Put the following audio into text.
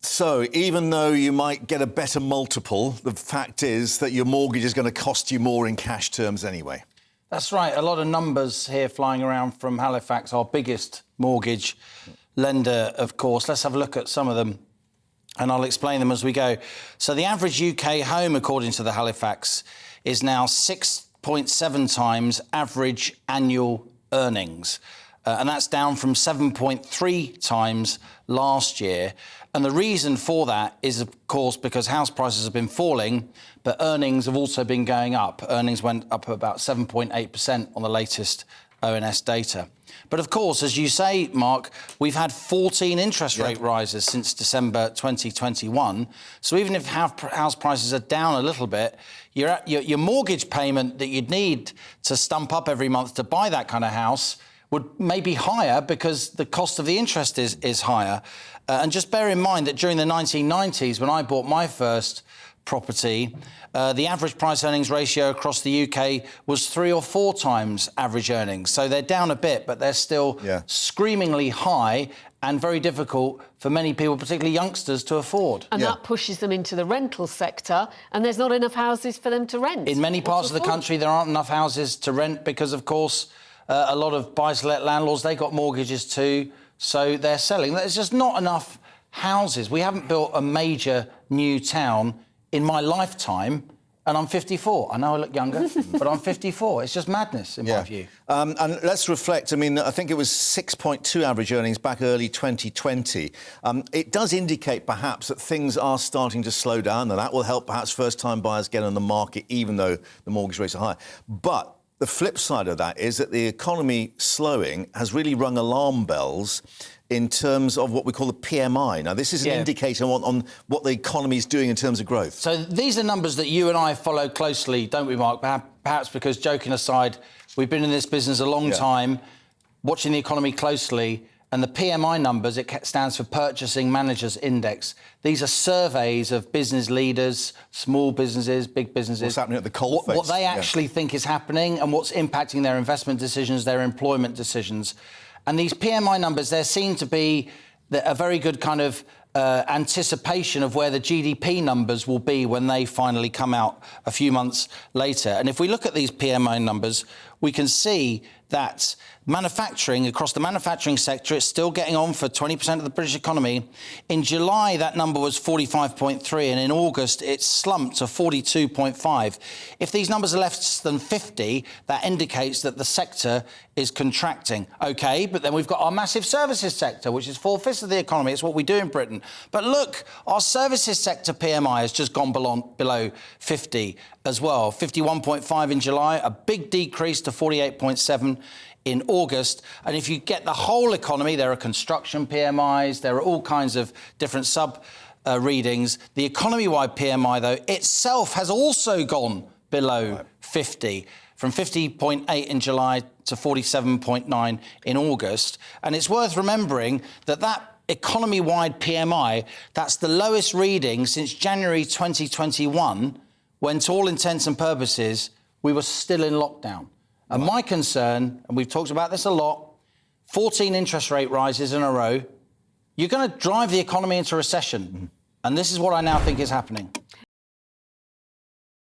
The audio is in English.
So even though you might get a better multiple, the fact is that your mortgage is going to cost you more in cash terms anyway. That's right. A lot of numbers here flying around from Halifax, our biggest mortgage lender, of course. Let's have a look at some of them, and I'll explain them as we go. So the average UK home, according to the Halifax, is now 6.7 times average annual earnings. And that's down from 7.3 times last year. And the reason for that is, of course, because house prices have been falling, but earnings have also been going up. Earnings went up about 7.8% on the latest ONS data. But of course, as you say, Mark, we've had 14 interest rate rises since December 2021. So even if house prices are down a little bit, your mortgage payment that you'd need to stump up every month to buy that kind of house would maybe higher because the cost of the interest is higher. And just bear in mind that during the 1990s, when I bought my first property, the average price earnings ratio across the UK was 3 or 4 times average earnings. So they're down a bit, but they're still screamingly high and very difficult for many people, particularly youngsters, to afford. And that pushes them into the rental sector, and there's not enough houses for them to rent. In many parts of the country, there aren't enough houses to rent because, of course, a lot of buy-to-let landlords, they got mortgages too, so they're selling. There's just not enough houses. We haven't built a major new town in my lifetime, and I'm 54. I know I look younger, but I'm 54. It's just madness, in my view. And let's reflect. I mean, I think it was 6.2 average earnings back early 2020. It does indicate, perhaps, that things are starting to slow down, and that will help, perhaps, first-time buyers get on the market, even though the mortgage rates are high. But the flip side of that is that the economy slowing has really rung alarm bells in terms of what we call the PMI. Now, this is an indicator on what the economy is doing in terms of growth. So these are numbers that you and I follow closely, don't we, Mark? Perhaps because, joking aside, we've been in this business a long time, watching the economy closely, and the PMI numbers, it stands for Purchasing Managers Index. These are surveys of business leaders, small businesses, big businesses. What's happening at the coalface. What they actually think is happening and what's impacting their investment decisions, their employment decisions. And these PMI numbers, there seem to be a very good kind of anticipation of where the GDP numbers will be when they finally come out a few months later. And if we look at these PMI numbers, we can see that manufacturing, across the manufacturing sector, it's still getting on for 20% of the British economy. In July, that number was 45.3, and in August, it slumped to 42.5. If these numbers are less than 50, that indicates that the sector is contracting. OK, but then we've got our massive services sector, which is 4/5 of the economy. It's what we do in Britain. But look, our services sector PMI has just gone below 50 as well. 51.5 in July, a big decrease to 48.7 in August. And if you get the whole economy, there are construction PMIs, there are all kinds of different readings. The economy-wide PMI, though, itself has also gone below 50, from 50.8 in July to 47.9 in August. And it's worth remembering that economy-wide PMI, that's the lowest reading since January 2021, when, to all intents and purposes, we were still in lockdown. And my concern, and we've talked about this a lot, 14 interest rate rises in a row, you're going to drive the economy into recession. And this is what I now think is happening.